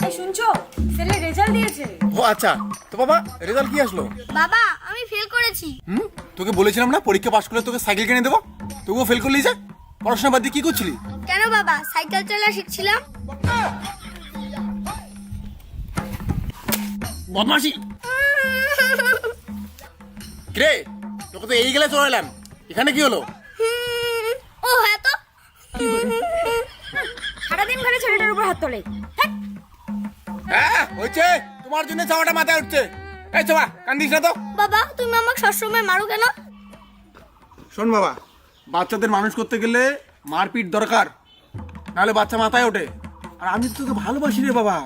এই শুনছো, ছেলে রেজাল্ট দিয়েছে। ও আচ্ছা, তো বাবা রেজাল্ট কি আসলো? বাবা আমি ফেল করেছি। তোকে বলেছিলাম না পরীক্ষা পাশ করলে তোকে সাইকেল কিনে দেবো, তবুও ফেল করলি যে। পড়াশোনা বাদ দিয়ে কি করছিলি? কেন বাবা, সাইকেল চালা শিখছিলাম। বদমাশি রে, তোকে তো এই গেলে চলে এলাম, এখানে কি হলো? ও হ্যাঁ তো, সারাদিন ঘরে ছেলেটার উপর হাত তোলে। হ্যাঁ হয়েছে, তোমার জন্য চাওয়াটা মাথায় উঠছে। এই চাওয়া কান্দিস না তো। বাবা তুমি আমাকে সবসময় মারো কেন? শোন বাবা, বাচ্চাদের মানুষ করতে গেলে মারপিট দরকার, নাহলে বাচ্চা মাথায় ওঠে। আর আমি তো তোকে ভালোবাসি রে বাবা,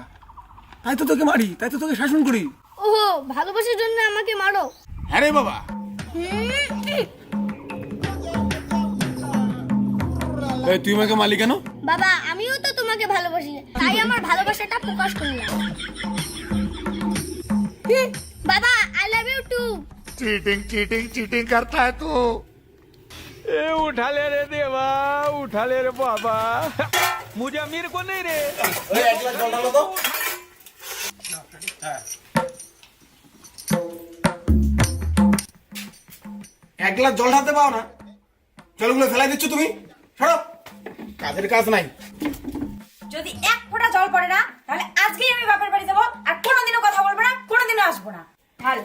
তাই তো তোকে মারি, তাই তো তোকে শাসন করি। ওহো, ভালোবাসার জন্য আমাকে মারো? হ্যাঁ রে বাবা। এই তুই আমাকে মারলি কেন? বাবা আমিও তো তোমাকে ভালোবাসি, তাই আমার ভালোবাসাটা প্রকাশ করলাম। বাবা I love you too. Cheating cheating cheating करता है तू। ए उठा ले रे देवा, उठा ले रे बाबा, मुझे अमीर को नहीं रे। ওই এক গ্লাস জল ঢালো তো। এক গ্লাস জল ঢালতে পাও না, জলগুলো ফেলাই দিচ্ছ তুমি। সরো, কাজের কাজ নাই। যদি এক ফোঁটা জল পড়ে না, তাহলে আজকেই আমি বাপের বাড়ি যাবো, আর কোনোদিনও কথা বলবো না, কোনোদিনও আসবো না। ঢাল।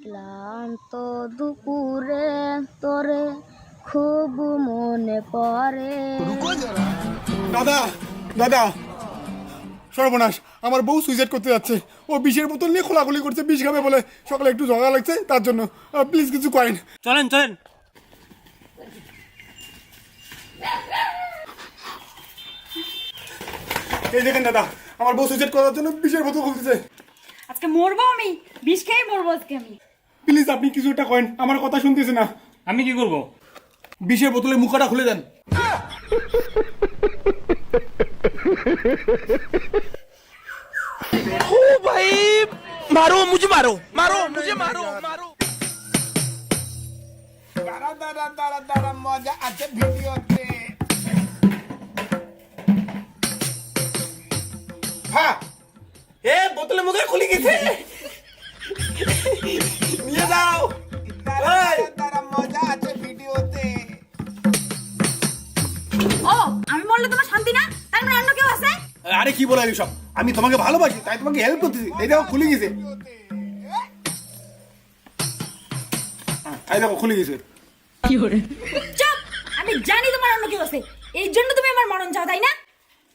ক্লান্ত দুপুরে তোরে খুব মনে পড়ে। দাদা দাদা, সর্বনাশ, আমার বউ সুইসাইড করতে যাচ্ছে। ও বিষের বোতল নিয়ে খোলাখুলি করছে, বিষ খাবে বলে। সকালে একটু ঝগড়া লাগছে, তার জন্য প্লিজ কিছু করেন। চলেন চলেন। এই দেখেন দাদা, আমার বউ সুইসাইড করার জন্য বিষের বোতল খুলতেছে। আজকে মরবো আমি, বিষ খেয়ে মরবো আজকে আমি। প্লিজ আপনি কিছু একটা করেন, আমার কথা শুনতেছে না। আমি কি করব? বিষের বোতলে মুখটা খুলে দেন। ओ भाई मारो मुझे, मारो मारो मुझे, मारो मारो। दारा दारा दारा दारा मजा আছে ভিডিওতে। হ্যাঁ, এ বোতলে মুখে খুলে গেছে, নিয়ে যাও। দারা দারা মজা আছে ভিডিওতে। ও, আমি মরলে তোমার শান্তি না? তার মানে অন্য কেউ আছে? আরে কি বলে সব, আমি তোমাকে ভালোবাসি তাই তোমাকে হেল্প করতেছি। এই দেখো খুলে গেছে, এই দেখো খুলে গেছে। চুপ! আমি জানি তোমার অন্য কেউ আছে, এই জন্য তুমি আমার মরণ চাও, তাই না?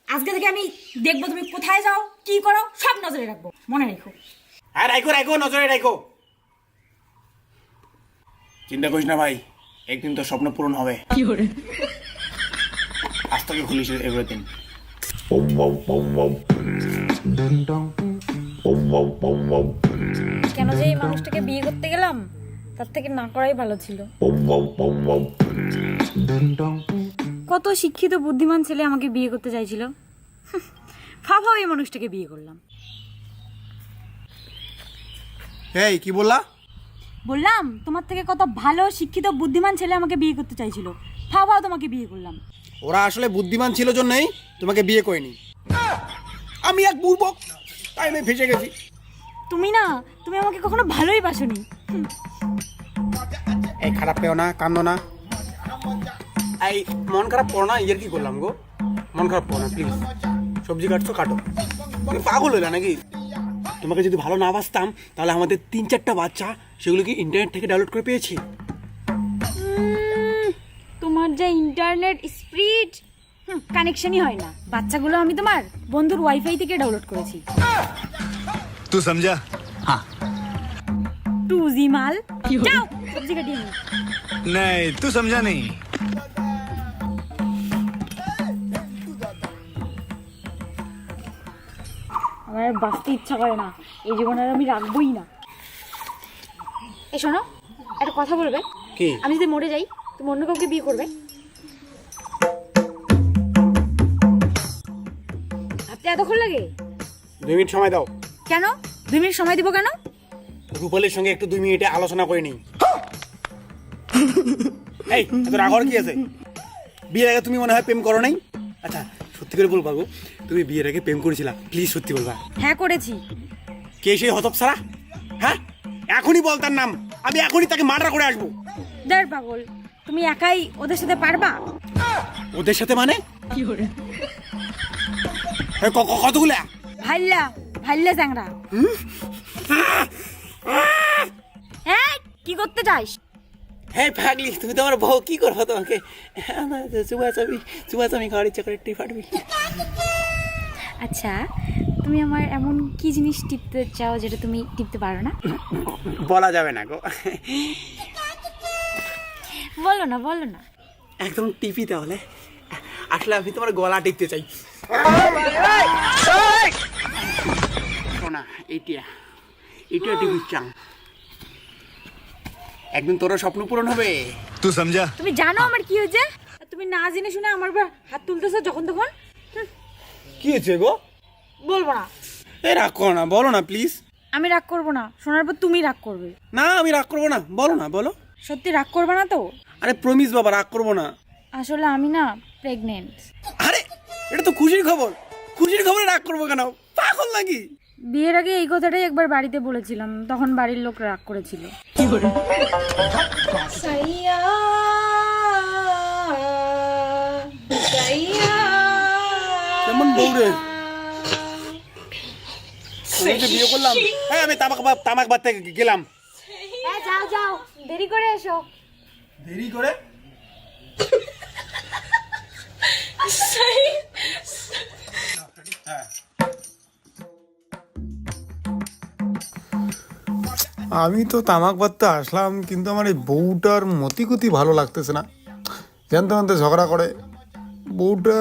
আজকে থেকে আমি দেখবো তুমি কোথায় যাও, কি করো, সব নজরে রাখবো, মনে রেখো। হ্যাঁ রাখো রাখো, নজরে রাখো। চিন্তা করিস না ভাই, একদিন তো স্বপ্ন পূরণ হবে। আজ তোকে খুলিস এভরিথিং। কেন যে এই মানুষটাকে বিয়ে করতে গেলাম, তার থেকে না করাই ভালো ছিল। কত শিক্ষিত বুদ্ধিমান ছেলে আমাকে বিয়ে করতে চাইছিল, ভাবো এই মানুষটাকে বিয়ে করলাম। এই কি বললা? বললাম তোমার থেকে কত ভালো শিক্ষিত বুদ্ধিমান ছেলে আমাকে বিয়ে করতে চাইছিল, ভাবো তোমাকে বিয়ে করলাম। ওরা আসলে বুদ্ধিমান ছিল জন্যই তোমাকে বিয়ে করেনি। আমি এক বুড়বক, তাই আমি ফেসে গেছি। তুমি না, তুমি আমাকে কখনো ভালোই বাসনি। এই খারাপ পেও না, কান্দো না। এই মন খারাপ করো না, ইয়ের কি করলাম গো, মন খারাপ করো না প্লিজ। সবজি কাটছো কাটো, তুমি পাগল হইলা নাকি? তোমাকে যদি ভালো না বাসতাম তাহলে আমাদের 3-4টা বাচ্চা সেগুলোকে ইন্টারনেট থেকে ডাউনলোড করে পেয়েছি। তোমার যে ইন্টারনেট স্পিড কানেকশনই হয় না। বাচ্চাগুলো আমি তোমার বন্ধুর ওয়াইফাই থেকে ডাউনলোড করেছি। तू समझा? हाँ 2G মাল। যাও সবজি কাটিয়ে নিও। नहीं तू समझा नहीं। আমার আর বাঁচতে ইচ্ছা করে না, এই জীবনে আর আমি রাখবোই না। এই শোনো, একটা কথা বলবে। কি? আমি যদি মরে যাই, তুমি অন্য কাউকে বিয়ে করবে? ভাবতে এতক্ষণ লাগে? 2 মিনিট সময় দাও। কেন 2 মিনিট সময় দিব কেন? রূপালীর সঙ্গে একটু 2 মিনিটে আলোচনা করে নিই। এই এত রাগ হওয়ার কি আছে? বিয়ের আগে তুমি মনে হয় প্রেম করো নাই? আচ্ছা সত্যি করে বলবা গো, তুমি বিয়ের আগে প্রেম করেছিলা? প্লিজ সত্যি বলবা। হ্যাঁ করেছি। কে সেই হতপসারা? হ্যাঁ এখনই বল তার নাম, আমি এখনই তাকে মার্ডার করে আসবো। দেড় পাগল, তুমি একাই ওদের সাথে পারবা? ওদের সাথে মানে এই কতগুলা? ভাইল্লা ভাইল্লা চ্যাংরা। হ্যাঁ কি করতে চাস? হ্যাঁ পাগলি, তুমি তো আমার বউ, কি করবো তোমাকে? চুবাচামি খাওয়ার ইচ্ছা করে টিপ ফাটবি। আচ্ছা তুমি আমার এমন কি জিনিস টিপতে চাও যেটা তুমি টিপতে পারো না? বলা যাবে না গো। বলো না বলো না। একদম টিপি তাহলে। আসলে আমি তোমার গলা টিপতে চাই। শোনা এইটা টিপি চাং, একদিন তোর স্বপ্ন পূরণ হবে। तू समझा? তুমি জানো আমার কি হয়েছে? আর তুমি না জেনে শুনে আমার উপর হাত তুলতেছো যখন তখন। কি হয়েছে গো? বলবো না। এই রাগ করো না, বলো না প্লিজ। আমি রাগ করবো না, শোনার পর তুমি রাগ করবে। না আমি রাগ করবো না, বলো না, বলো। সত্যি রাগ করবে না তো? আরে প্রমিস বাবা, রাগ করবো না। আসলে আমি না প্রেগনেন্ট। আরে এটা তো খুশির খবর, খুশির খবরে রাগ করবো কেন? পাগল নাকি? বিয়ের আগে এই কথাটাই একবার বাড়িতে বলেছিলাম, তখন বাড়ির লোক রাগ করেছিল। কেমন বউ রে? আমি যে বিয়ে করলাম, হ্যাঁ আমি তামাক বাদতে গেলাম। হ্যাঁ যাও যাও, দেরি করে এসো। দেরি করে? আমি তো তামাক বাদতে আসলাম, কিন্তু আমার এই বউটার মতিগতি ভালো লাগতেছে না। জানতে জানতে ঝগড়া করে। বউটা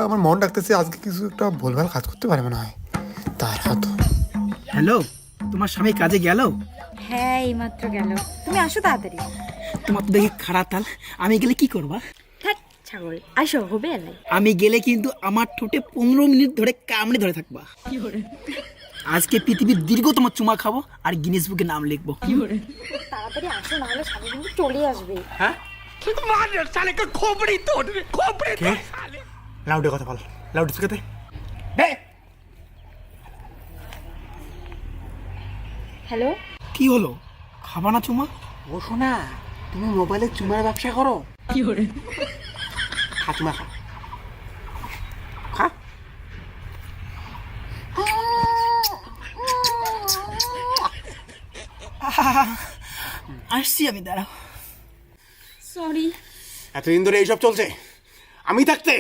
আমার মন ডাকতেছে আজকে কিছু একটা ভুলভাল কাজ করতে পারে মনে হয়। তার হাত। হ্যালো, তোমার স্বামী কাজে গেল? হ্যাঁ এইমাত্র গেল। তুমি আসো তাড়াতাড়ি। তোমার তো দেখি খারাপ তাল, আমি গেলে কি করবা? থাক ছাগল, আসো হবে এলাই। আমি গেলে কিন্তু আমার ঠোঁটে 15 মিনিট ধরে কামড়ে ধরে থাকবা। আজকে পৃথিবীর দীর্ঘতম চুমা খাবো আর গিনেস বুকে নাম লিখবো। তাড়াতাড়ি আসো, নাহলে স্বামী কিন্তু চলে আসবে। হ্যাঁ লাউডে কথা বল, লাউড স্পিকারে। হ্যালো কি হলো, খাবা না চুমা? ও শোনা, তুমি মোবাইলে চুমার ব্যবসা করো? কি করে? খা চুমা, খা খা। আসছি আমি, দাঁড়াও। সরি। এতদিন ধরে এইসব চলছে আমি থাকতে,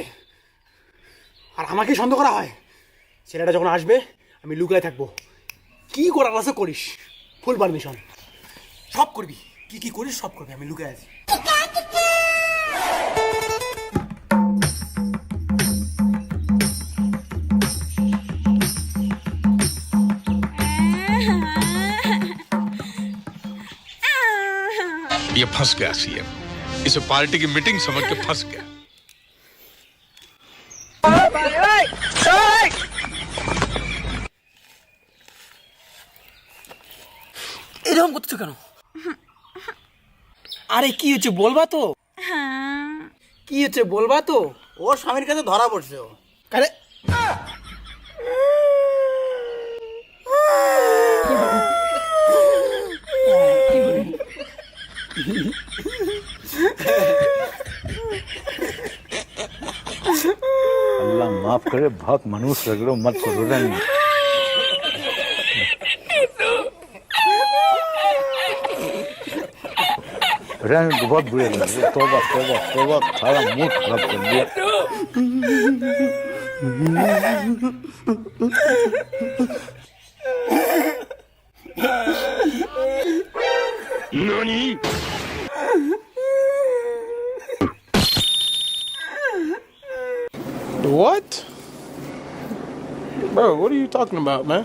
আর আমাকে সন্দেহ করা হয়। ছেলেটা যখন আসবে আমি লুকায় থাকবো, কি করার আছে করিস, ফুল পারমিশন, সব করবি, কি কি করিস সব করবি, আমি লুকায় আছি। ये फंस गया सीएम, इसे पार्टी की मीटिंग समझ के फंस गया। এরকম করছো কেন? আরে কি হচ্ছে বলবা তো? কি হচ্ছে বলবা তো? ও স্বামীর কাছে ধরা পড়ছে। ও আরে अल्लाह माफ करे, बहुत मनुष्य रगड़ो मत करो। बहुत बुरे लग रहे। तौबा तौबा तौबा, सारा मूड खराब कर दिया। What? Bro, what are you talking about, man?